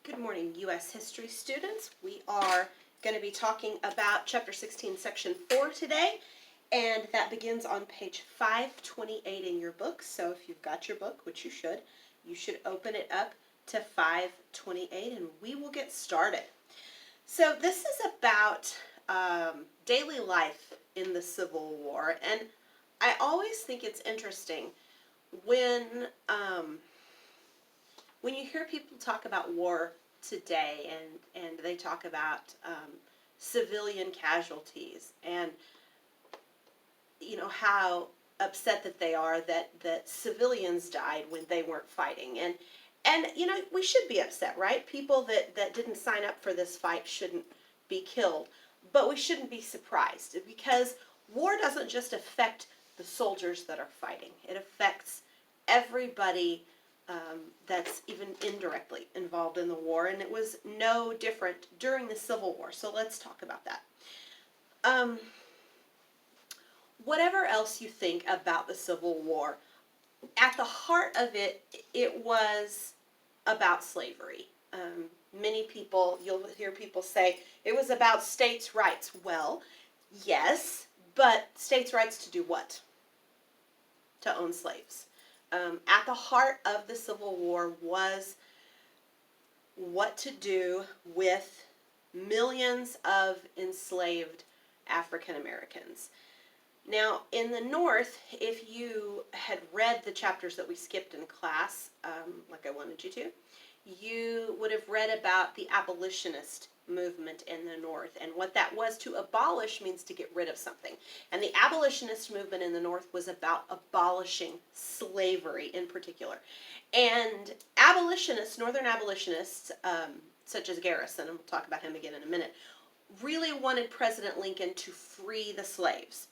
Good morning, U.S. history students. We are going to be talking about Chapter 16, Section 4 today, and that begins on page 528 in your book. So if you've got your book, which you should open it up to 528, and we will get started. So this is about daily life in the Civil War, and I always think it's interesting when you hear people talk about war today and they talk about civilian casualties and how upset that they are that civilians died when they weren't fighting, and we should be upset, right? People that didn't sign up for this fight shouldn't be killed, but we shouldn't be surprised because war doesn't just affect the soldiers that are fighting. It affects everybody that's even indirectly involved in the war, and it was no different during the Civil War. So let's talk about that. Whatever else you think about the Civil War, at the heart of it, it was about slavery. Many people, you'll hear people say, it was about states' rights. Well, yes, but states' rights to do what? To own slaves. At the heart of the Civil War was what to do with millions of enslaved African Americans. Now, in the North, if you had read the chapters that we skipped in class, like I wanted you to, you would have read about the abolitionist movement in the North, and what that was. To abolish means to get rid of something, and the abolitionist movement in the North was about abolishing slavery in particular. And abolitionists, Northern abolitionists, such as Garrison, and we'll talk about him again in a minute, really wanted President Lincoln to free the slaves.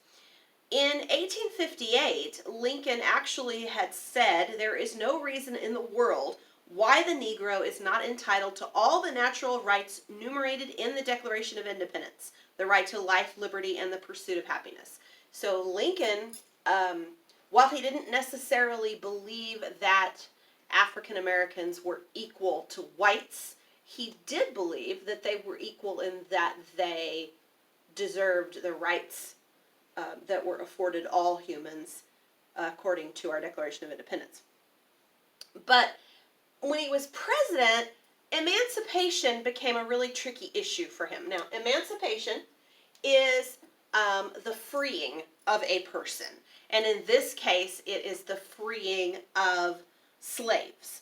In 1858, Lincoln actually had said there is no reason in the world why the Negro is not entitled to all the natural rights enumerated in the Declaration of Independence, the right to life, liberty, and the pursuit of happiness. So Lincoln, while he didn't necessarily believe that African Americans were equal to whites, he did believe that they were equal in that they deserved the rights that were afforded all humans according to our Declaration of Independence. But when he was president, emancipation became a really tricky issue for him. Now, emancipation is the freeing of a person. And in this case, it is the freeing of slaves.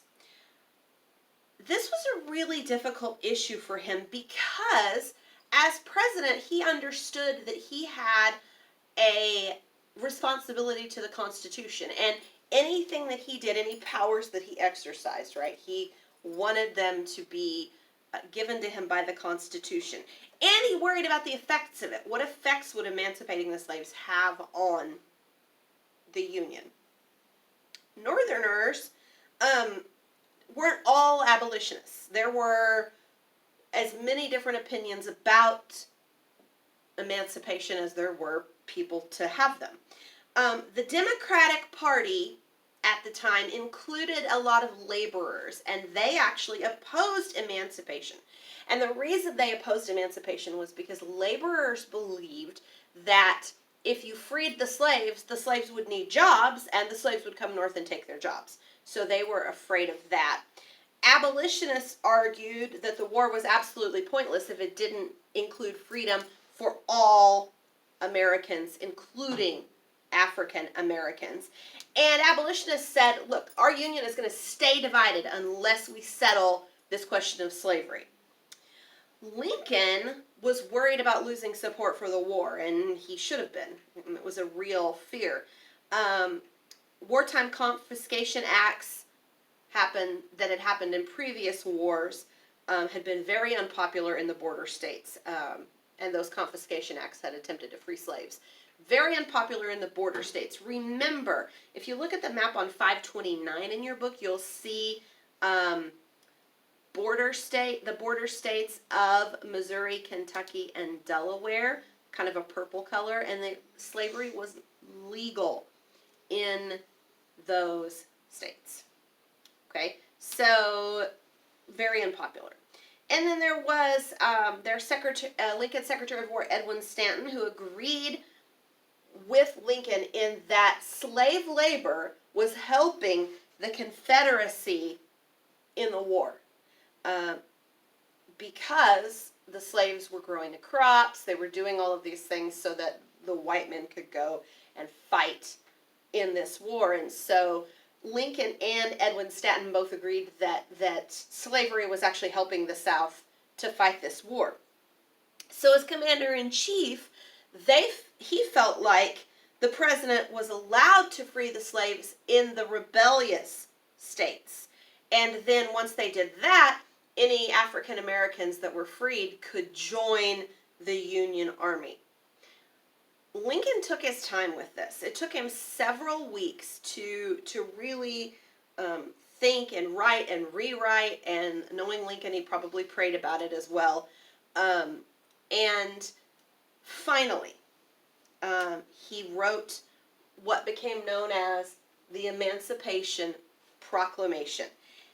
This was a really difficult issue for him because, as president, he understood that he had a responsibility to the Constitution, and anything that he did, any powers that he exercised, right, he wanted them to be given to him by the Constitution. And he worried about the effects of it. What effects would emancipating the slaves have on the Union? Northerners weren't all abolitionists. There were as many different opinions about emancipation as there were people to have them. The Democratic Party at the time included a lot of laborers, and they actually opposed emancipation. And the reason they opposed emancipation was because laborers believed that if you freed the slaves would need jobs, and the slaves would come north and take their jobs. So they were afraid of that. Abolitionists argued that the war was absolutely pointless if it didn't include freedom for all Americans, including African Americans. And abolitionists said, look, our Union is going to stay divided unless we settle this question of slavery. Lincoln was worried about losing support for the war, and he should have been. It was a real fear. Wartime confiscation acts that had happened in previous wars had been very unpopular in the border states. And those confiscation acts had attempted to free slaves. Very unpopular in the border states. Remember, if you look at the map on 529 in your book, you'll see the border states of Missouri, Kentucky, and Delaware, kind of a purple color, and slavery was legal in those states. Okay, so very unpopular. And then there was their Lincoln Secretary of War Edwin Stanton, who agreed with Lincoln in that slave labor was helping the Confederacy in the war. Because the slaves were growing the crops, they were doing all of these things so that the white men could go and fight in this war. And so Lincoln and Edwin Stanton both agreed that slavery was actually helping the South to fight this war. So as commander-in-chief, he felt like the president was allowed to free the slaves in the rebellious states. And then once they did that, any African Americans that were freed could join the Union Army. Lincoln took his time with this. It took him several weeks to really think and write and rewrite, and knowing Lincoln, he probably prayed about it as well. And finally, he wrote what became known as the Emancipation Proclamation.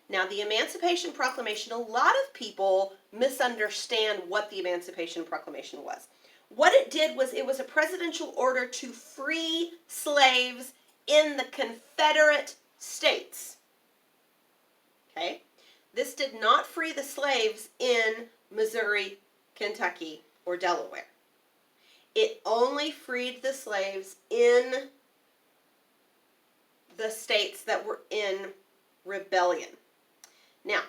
Now, the Emancipation Proclamation, a lot of people misunderstand what the Emancipation Proclamation was. What it did was it was a presidential order to free slaves in the Confederate States. Okay? This did not free the slaves in Missouri, Kentucky, or Delaware. It only freed the slaves in the states that were in rebellion. Now,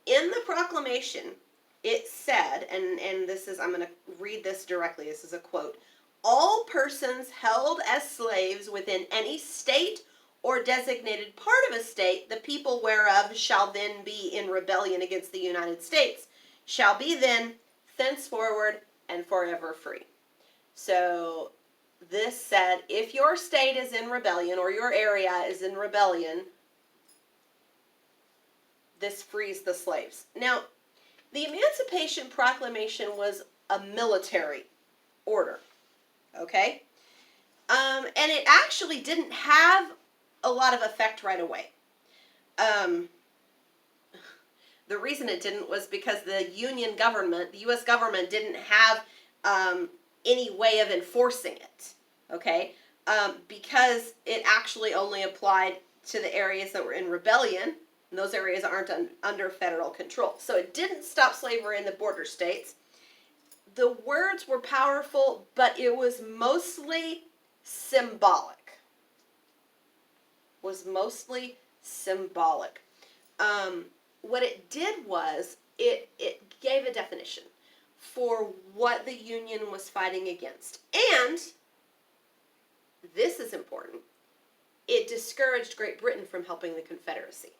in the proclamation, it said, and this is, I'm going to read this directly, this is a quote, "All persons held as slaves within any state or designated part of a state, the people whereof shall then be in rebellion against the United States, shall be then thenceforward and forever free." So this said, if your state is in rebellion or your area is in rebellion, this frees the slaves. Now, the Emancipation Proclamation was a military order, okay? And it actually didn't have a lot of effect right away. The reason it didn't was because the Union government, the U.S. government, didn't have any way of enforcing it, okay? Because it actually only applied to the areas that were in rebellion, and those areas aren't under federal control. So it didn't stop slavery in the border states. The words were powerful, but it was mostly symbolic. What it did was it gave a definition for what the Union was fighting against. And, this is important, it discouraged Great Britain from helping the Confederacy.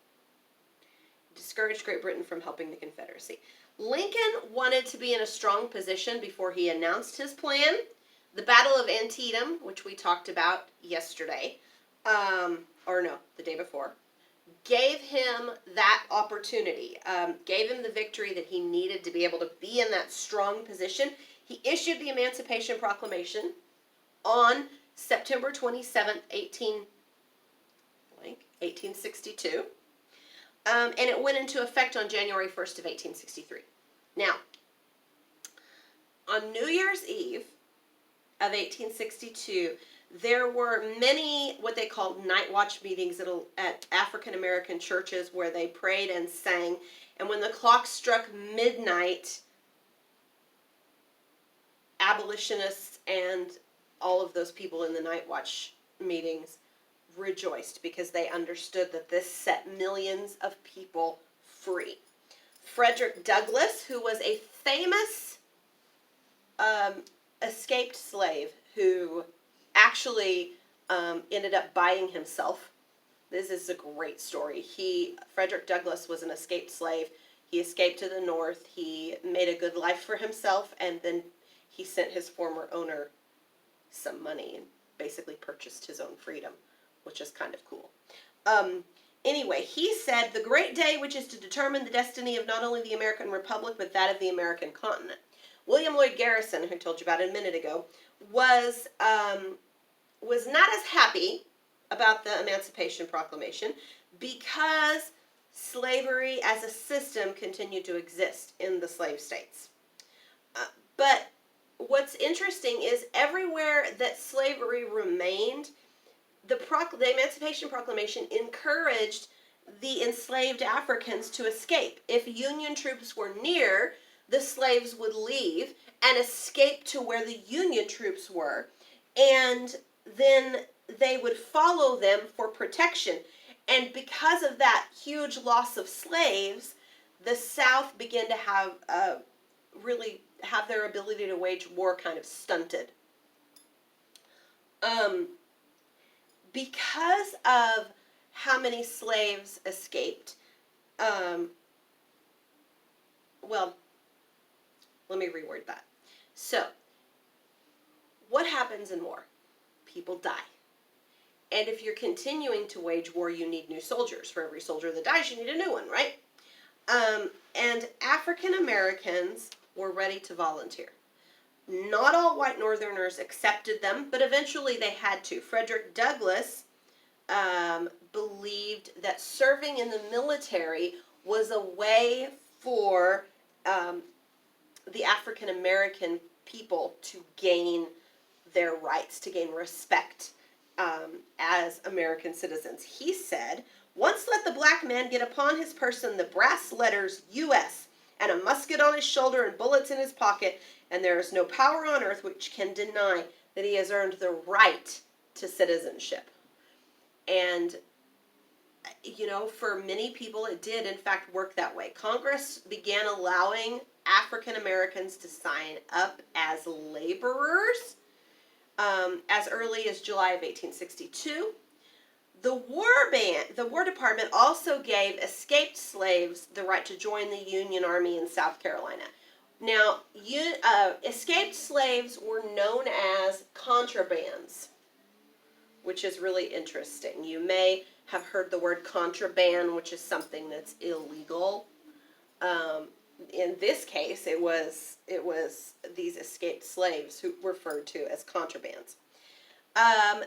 Lincoln wanted to be in a strong position before he announced his plan. The Battle of Antietam, which we talked about yesterday, the day before, gave him that opportunity, gave him the victory that he needed to be able to be in that strong position. He issued the Emancipation Proclamation on September 27th, 1862. And it went into effect on January 1st of 1863. Now, on New Year's Eve of 1862, there were many what they called night watch meetings at African American churches where they prayed and sang. And when the clock struck midnight, abolitionists and all of those people in the night watch meetings rejoiced because they understood that this set millions of people free. Frederick Douglass, who was a famous escaped slave who actually ended up buying himself. This is a great story. Frederick Douglass was an escaped slave. He escaped to the North. He made a good life for himself, and then he sent his former owner some money and basically purchased his own freedom, which is kind of cool. Anyway, he said, "The great day which is to determine the destiny of not only the American Republic, but that of the American continent." William Lloyd Garrison, who I told you about a minute ago, was not as happy about the Emancipation Proclamation because slavery as a system continued to exist in the slave states. But what's interesting is everywhere that slavery remained, the Emancipation Proclamation encouraged the enslaved Africans to escape. If Union troops were near, the slaves would leave and escape to where the Union troops were, and then they would follow them for protection. And because of that huge loss of slaves, the South began to have really have their ability to wage war kind of stunted. Because of how many slaves escaped, well, let me reword that. So, what happens in war? People die. And if you're continuing to wage war, you need new soldiers. For every soldier that dies, you need a new one, right? And African Americans were ready to volunteer. Not all white Northerners accepted them, but eventually they had to. Frederick Douglass believed that serving in the military was a way for the African American people to gain their rights, to gain respect as American citizens. He said, "Once let the black man get upon his person the brass letters U.S. and a musket on his shoulder and bullets in his pocket, and there is no power on earth which can deny that he has earned the right to citizenship." And, you know, for many people it did, in fact, work that way. Congress began allowing African Americans to sign up as laborers as early as July of 1862. The War Department also gave escaped slaves the right to join the Union Army in South Carolina. Now, escaped slaves were known as contrabands, which is really interesting. You may have heard the word contraband, which is something that's illegal. In this case, it was these escaped slaves who were referred to as contrabands.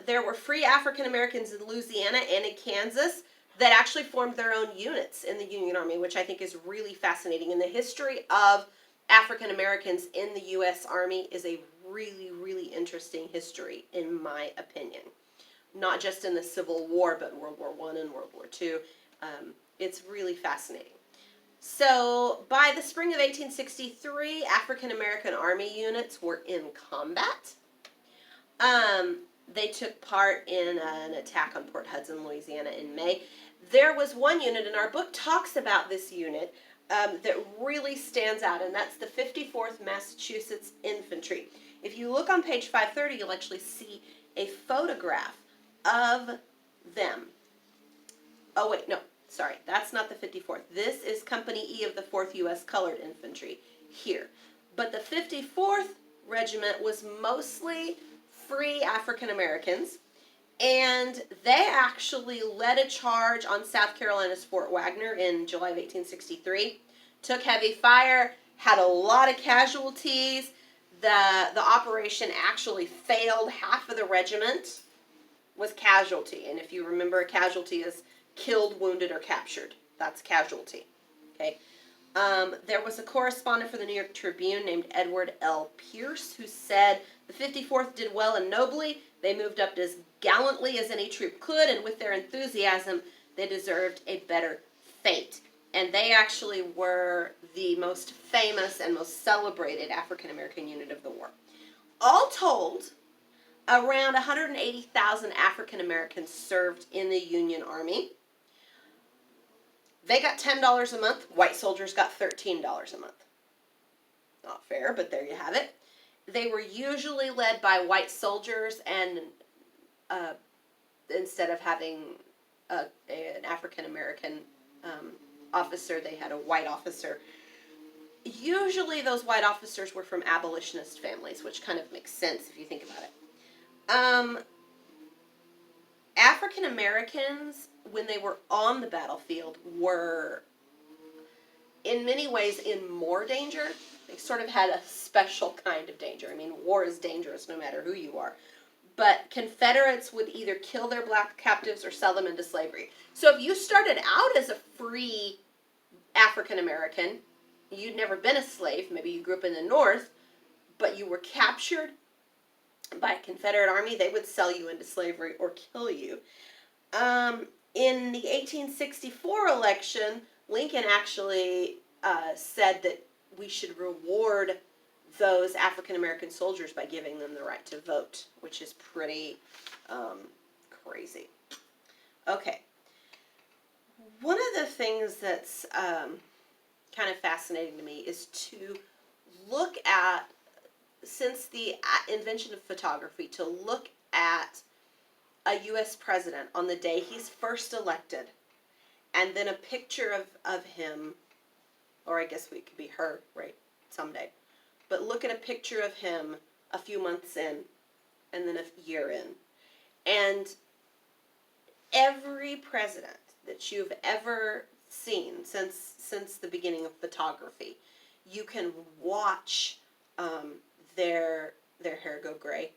There were free African Americans in Louisiana and in Kansas that actually formed their own units in the Union Army, which I think is really fascinating. And the history of African Americans in the U.S. Army is a really, really interesting history, in my opinion. Not just in the Civil War, but in World War I and World War II. It's really fascinating. So, by the spring of 1863, African American Army units were in combat. They took part in an attack on Port Hudson, Louisiana in May. There was one unit, and our book talks about this unit, that really stands out, and that's the 54th Massachusetts Infantry. If you look on page 530, you'll actually see a photograph of them. Oh, wait, no, sorry, that's not the 54th. This is Company E of the 4th U.S. Colored Infantry here. But the 54th Regiment was mostly free African Americans, and they actually led a charge on South Carolina's Fort Wagner in July of 1863, took heavy fire, had a lot of casualties. The operation actually failed. Half of the regiment was casualty, and if you remember, a casualty is killed, wounded, or captured. That's casualty. Okay. There was a correspondent for the New York Tribune named Edward L. Pierce who said the 54th did well and nobly. They moved up as gallantly as any troop could, and with their enthusiasm, they deserved a better fate. And they actually were the most famous and most celebrated African American unit of the war. All told, around 180,000 African Americans served in the Union Army. They got $10 a month. White soldiers got $13 a month. Not fair, but there you have it. They were usually led by white soldiers, and instead of having an African American officer, they had a white officer. Usually those white officers were from abolitionist families, which kind of makes sense if you think about it. African Americans, when they were on the battlefield, were in many ways in more danger. They sort of had a special kind of danger. I mean, war is dangerous no matter who you are. but Confederates would either kill their black captives or sell them into slavery. So if you started out as a free African American, you'd never been a slave, maybe you grew up in the North, but you were captured by a Confederate army, they would sell you into slavery or kill you. In the 1864 election, Lincoln actually said that we should reward those African American soldiers by giving them the right to vote, which is pretty crazy. Okay. One of the things that's kind of fascinating to me is to look at, since the invention of photography, to look at a U.S. president on the day he's first elected, and then a picture of him, or I guess we could be her, right, someday. But look at a picture of him a few months in, and then a year in. And every president that you've ever seen since the beginning of photography, you can watch their hair go gray.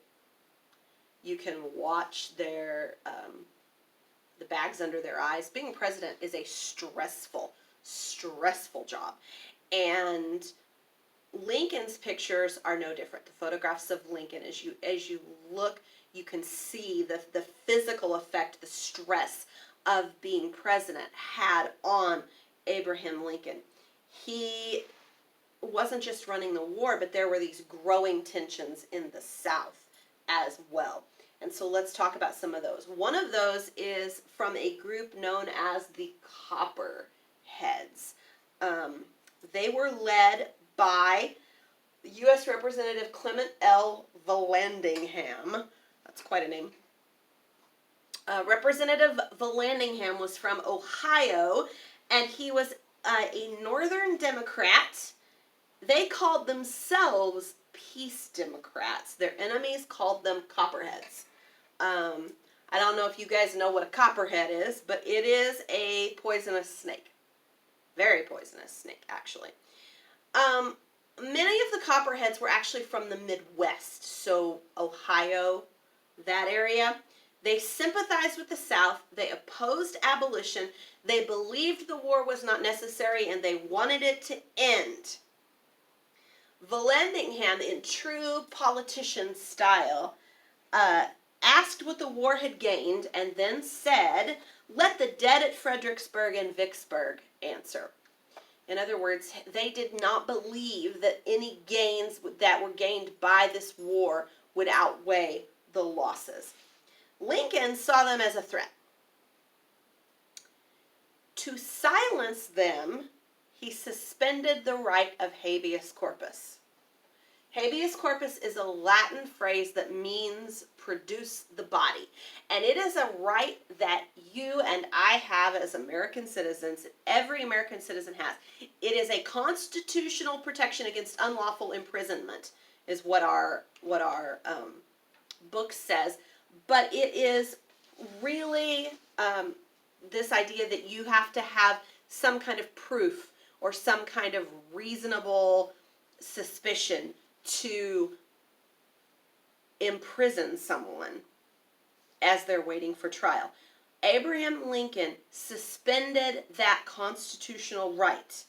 You can watch their the bags under their eyes. Being president is a stressful job, and Lincoln's pictures are no different. The photographs of Lincoln, as you look, you can see the physical effect, the stress of being president had on Abraham Lincoln. He wasn't just running the war, but there were these growing tensions in the South as well. And so let's talk about some of those. One of those is from a group known as the Copperheads. They were led by U.S. Representative Clement L. Vallandigham. That's quite a name. Representative Vallandigham was from Ohio, and he was a Northern Democrat. They called themselves Peace Democrats. Their enemies called them Copperheads. I don't know if you guys know what a copperhead is, but it is a poisonous snake. Very poisonous snake, actually. Many of the Copperheads were actually from the Midwest, so Ohio, that area. They sympathized with the South. They opposed abolition. They believed the war was not necessary, and they wanted it to end. Vallandigham, in true politician style, asked what the war had gained, and then said, "Let the dead at Fredericksburg and Vicksburg answer." In other words, they did not believe that any gains that were gained by this war would outweigh the losses. Lincoln saw them as a threat. To silence them, he suspended the right of habeas corpus. Habeas corpus is a Latin phrase that means produce the body. And it is a right that you and I have as American citizens. Every American citizen has. It is a constitutional protection against unlawful imprisonment, is what our book says. But it is really this idea that you have to have some kind of proof or some kind of reasonable suspicion to imprison someone as they're waiting for trial. Abraham Lincoln suspended that constitutional right.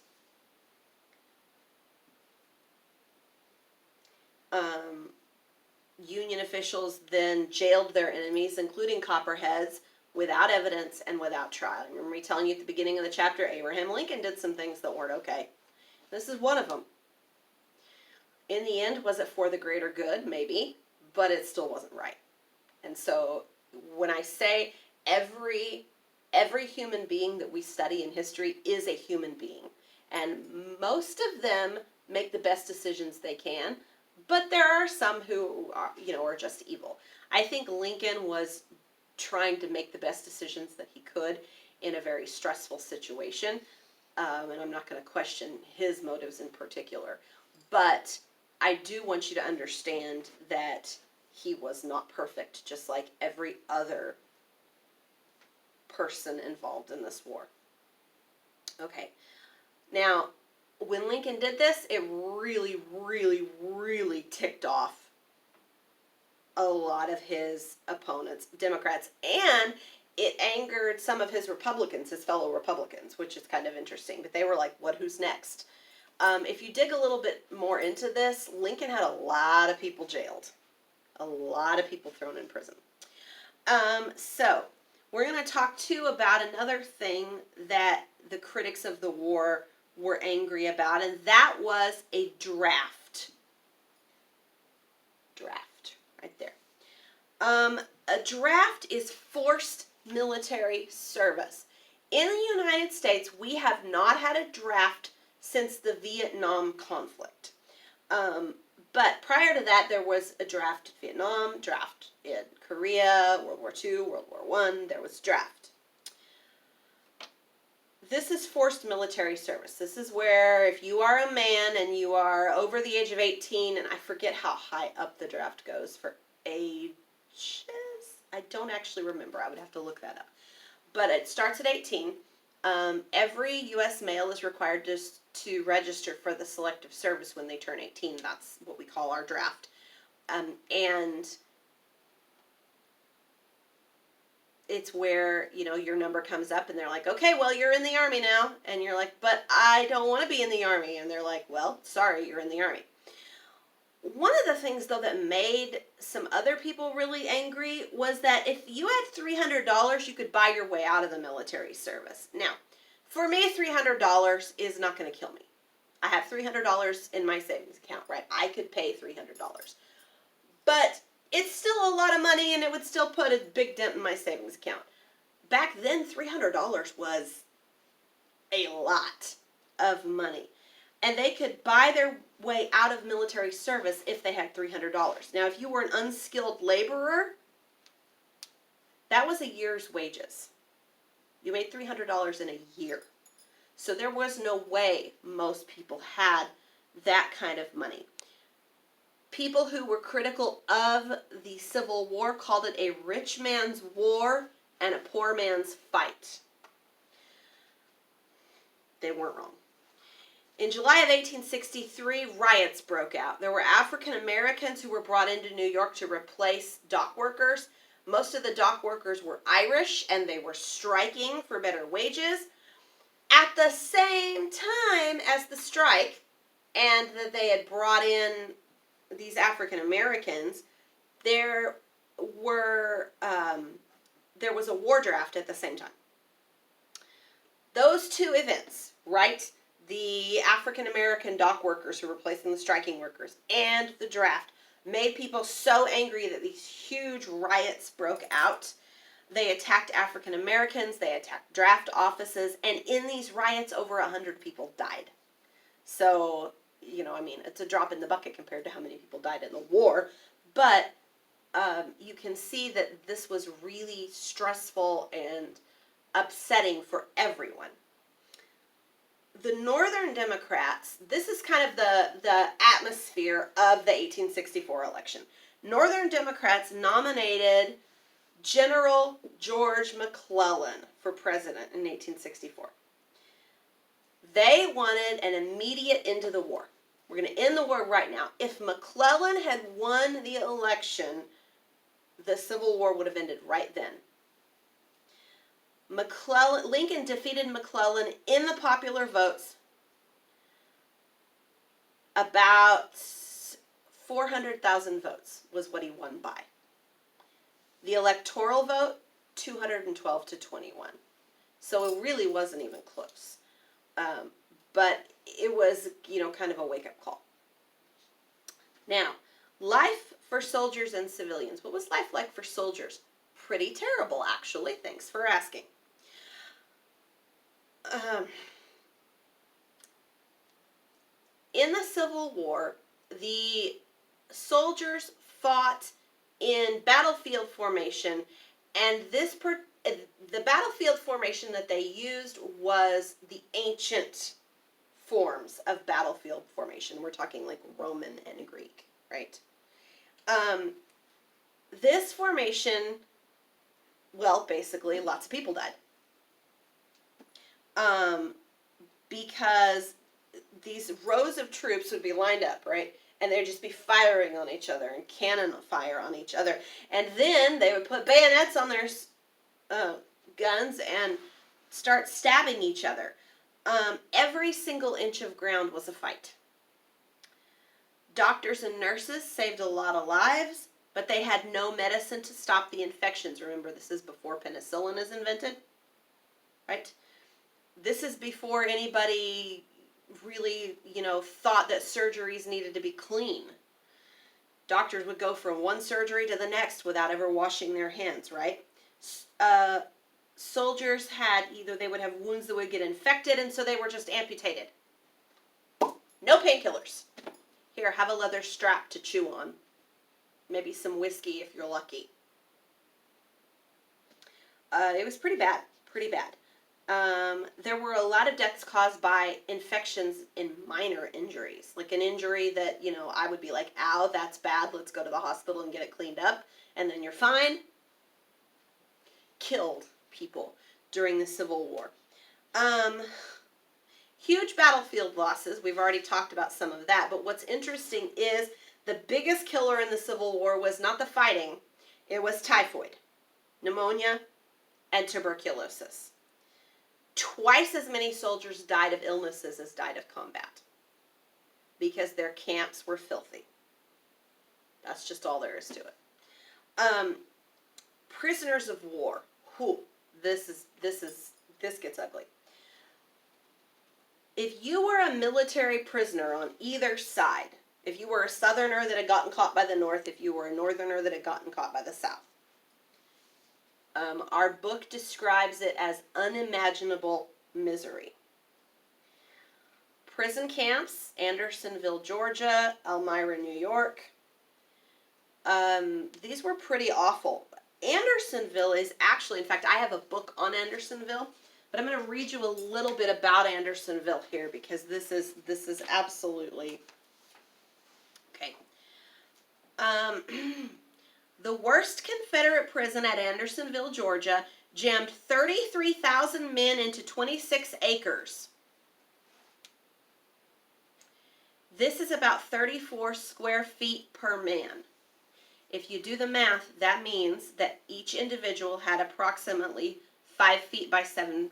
Union officials then jailed their enemies, including Copperheads, without evidence and without trial. Remember me telling you at the beginning of the chapter, Abraham Lincoln did some things that weren't okay. This is one of them. In the end, was it for the greater good? Maybe, but it still wasn't right. And so when I say every human being that we study in history is a human being, and most of them make the best decisions they can, but there are some who are just evil. I think Lincoln was trying to make the best decisions that he could in a very stressful situation, and I'm not going to question his motives in particular, but I do want you to understand that he was not perfect, just like every other person involved in this war. Okay, now, when Lincoln did this, it really, really, really ticked off a lot of his opponents, Democrats, and it angered some of his Republicans, his fellow Republicans, which is kind of interesting. But they were like, what, who's next? If you dig a little bit more into this, Lincoln had a lot of people jailed, a lot of people thrown in prison. So we're going to talk too about another thing that the critics of the war were angry about, and that was a draft. Draft, right there. A draft is forced military service. In the United States, we have not had a draft since the Vietnam conflict. But prior to that, there was a draft in Vietnam, draft in Korea, World War II, World War I, there was draft. This is forced military service. This is where if you are a man and you are over the age of 18, and I forget how high up the draft goes for ages, I don't actually remember. I would have to look that up. But it starts at 18. Every U.S. male is required to register for the selective service when they turn 18. That's what we call our draft. And it's where, your number comes up and they're like, okay, well, you're in the Army now. And you're like, but I don't want to be in the Army. And they're like, well, sorry, you're in the Army. One of the things, though, that made some other people really angry was that if you had $300, you could buy your way out of the military service. Now, for me, $300 is not going to kill me. I have $300 in my savings account, right? I could pay $300. But it's still a lot of money, and it would still put a big dent in my savings account. Back then, $300 was a lot of money. And they could buy their way out of military service if they had $300. Now, if you were an unskilled laborer, that was a year's wages. You made $300 in a year. So there was no way most people had that kind of money. People who were critical of the Civil War called it a rich man's war and a poor man's fight. They weren't wrong. In July of 1863, riots broke out. There were African Americans who were brought into New York to replace dock workers. Most of the dock workers were Irish, and they were striking for better wages. At the same time as the strike, and that they had brought in these African Americans, there was a war draft at the same time. Those two events, right? The African American dock workers who were replacing the striking workers and the draft made people so angry that these huge riots broke out. They attacked African Americans, they attacked draft offices, and in these riots, over 100 people died. So, it's a drop in the bucket compared to how many people died in the war, but you can see that this was really stressful and upsetting for everyone. The Northern Democrats, this is kind of the atmosphere of the 1864 election. Northern Democrats nominated General George McClellan for president in 1864. They wanted an immediate end to the war. We're going to end the war right now. If McClellan had won the election, the Civil War would have ended right then. Lincoln defeated McClellan in the popular votes. About 400,000 votes was what he won by. The electoral vote, 212 to 21. So it really wasn't even close. But it was, kind of a wake-up call. Now, life for soldiers and civilians. What was life like for soldiers? Pretty terrible, actually. Thanks for asking. In the Civil War, the soldiers fought in battlefield formation, and the battlefield formation that they used was the ancient forms of battlefield formation. We're talking like Roman and Greek, right? This formation, basically, lots of people died. Because these rows of troops would be lined up, right? and they'd just be firing on each other and cannon fire on each other. And then they would put bayonets on their guns and start stabbing each other. Every single inch of ground was a fight. Doctors and nurses saved a lot of lives, but they had no medicine to stop the infections. Remember, this is before penicillin is invented, right? This is before anybody really, thought that surgeries needed to be clean. Doctors would go from one surgery to the next without ever washing their hands, right? Soldiers they would have wounds that would get infected, and so they were just amputated. No painkillers. Here, have a leather strap to chew on. Maybe some whiskey if you're lucky. It was pretty bad, There were a lot of deaths caused by infections in minor injuries. Like an injury that, I would be like, ow, that's bad, let's go to the hospital and get it cleaned up, and then you're fine. Killed people during the Civil War. Huge battlefield losses. We've already talked about some of that, but what's interesting is the biggest killer in the Civil War was not the fighting, it was typhoid, pneumonia, and tuberculosis. Twice as many soldiers died of illnesses as died of combat because their camps were filthy. That's just all there is to it. Prisoners of war. This gets ugly. If you were a military prisoner on either side, if you were a Southerner that had gotten caught by the North, if you were a Northerner that had gotten caught by the South, our book describes it as unimaginable misery. Prison camps, Andersonville, Georgia, Elmira, New York. These were pretty awful. Andersonville is actually, in fact, I have a book on Andersonville, but I'm going to read you a little bit about Andersonville here because this is absolutely okay. The worst Confederate prison at Andersonville, Georgia, jammed 33,000 men into 26 acres. This is about 34 square feet per man. If you do the math, that means that each individual had approximately 5 foot by 7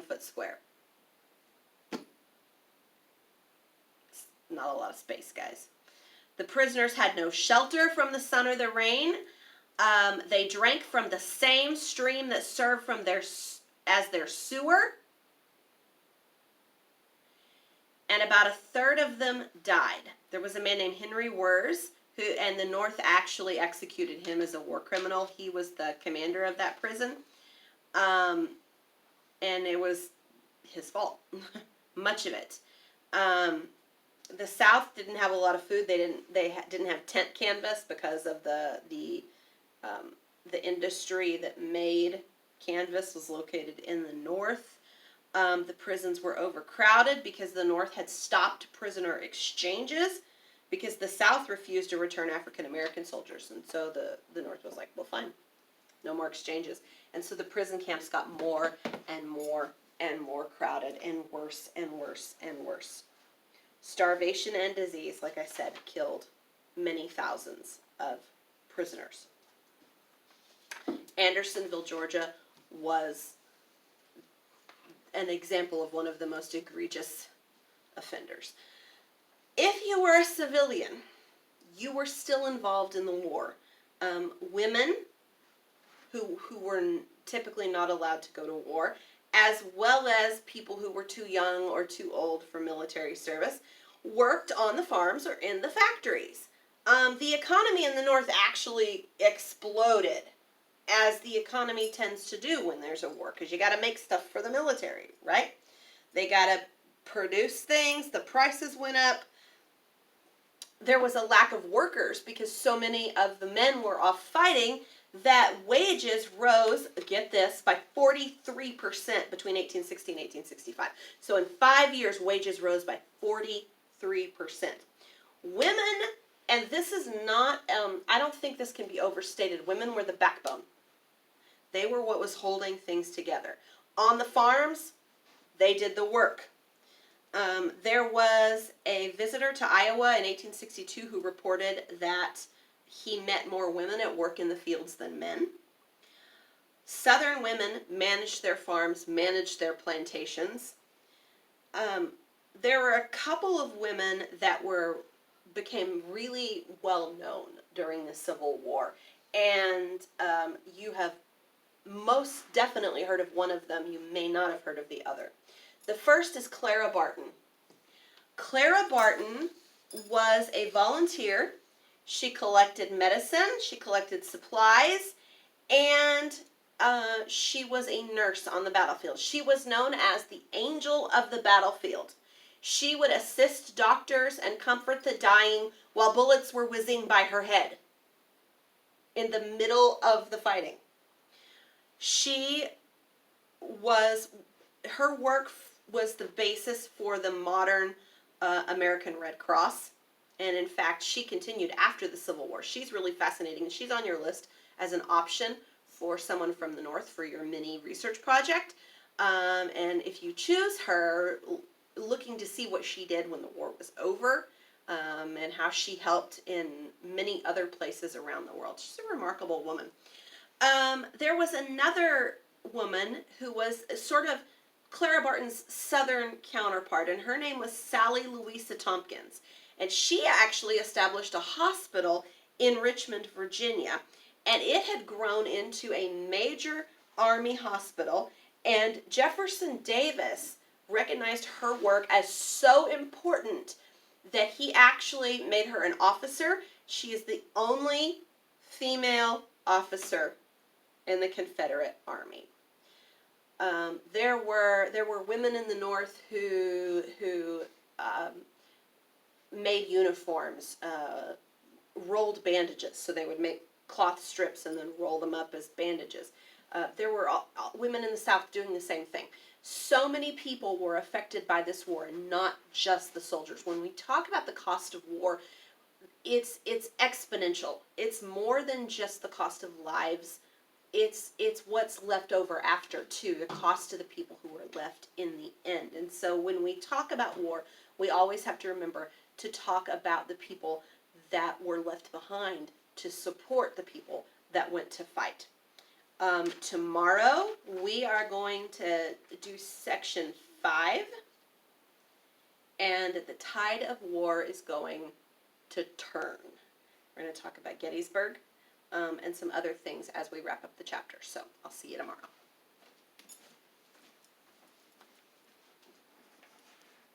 foot square. It's not a lot of space, guys. The prisoners had no shelter from the sun or the rain. They drank from the same stream that served as their sewer. And about a third of them died. There was a man named Henry Wurz, and the North actually executed him as a war criminal. He was the commander of that prison. And it was his fault, much of it. The South didn't have a lot of food. They didn't have tent canvas because of the industry that made canvas was located in the North. The prisons were overcrowded because the North had stopped prisoner exchanges because the South refused to return African American soldiers, and so the North was like, well, fine, no more exchanges. And so the prison camps got more and more and more crowded and worse and worse and worse. Starvation and disease, like I said, killed many thousands of prisoners. Andersonville, Georgia was an example of one of the most egregious offenders. If you were a civilian, you were still involved in the war. Women who were typically not allowed to go to war, as well as people who were too young or too old for military service, worked on the farms or in the factories. The economy in the North actually exploded, as the economy tends to do when there's a war, because you got to make stuff for the military, right? They got to produce things, the prices went up. There was a lack of workers because so many of the men were off fighting that wages rose, get this, by 43% between 1860 and 1865. So in 5 years, wages rose by 43%. Women, and this is not, I don't think this can be overstated, women were the backbone. They were what was holding things together. On the farms, they did the work. There was a visitor to Iowa in 1862 who reported that he met more women at work in the fields than men. Southern women managed their farms, managed their plantations. There were a couple of women that became really well known during the Civil War, and you have most definitely heard of one of them. You may not have heard of the other. The first is Clara Barton. Clara Barton was a volunteer. She collected medicine, she collected supplies, and she was a nurse on the battlefield. She was known as the angel of the battlefield. She would assist doctors and comfort the dying while bullets were whizzing by her head in the middle of the fighting. Her work was the basis for the modern American Red Cross. And in fact, she continued after the Civil War. She's really fascinating. She's on your list as an option for someone from the North for your mini research project. And if you choose her, looking to see what she did when the war was over, and how she helped in many other places around the world. She's a remarkable woman. There was another woman who was sort of Clara Barton's southern counterpart, and her name was Sally Louisa Tompkins. And she actually established a hospital in Richmond, Virginia, and it had grown into a major Army hospital, and Jefferson Davis recognized her work as so important that he actually made her an officer. She is the only female officer in the Confederate Army. There were women in the North who made uniforms, rolled bandages. So they would make cloth strips and then roll them up as bandages. There were women in the South doing the same thing. So many people were affected by this war, and not just the soldiers. When we talk about the cost of war, it's exponential. It's more than just the cost of lives. It's what's left over after, too, the cost to the people who were left in the end. And so when we talk about war, we always have to remember to talk about the people that were left behind to support the people that went to fight. Tomorrow we are going to do section 5, and the tide of war is going to turn. We're going to talk about Gettysburg and some other things as we wrap up the chapter. So I'll see you tomorrow.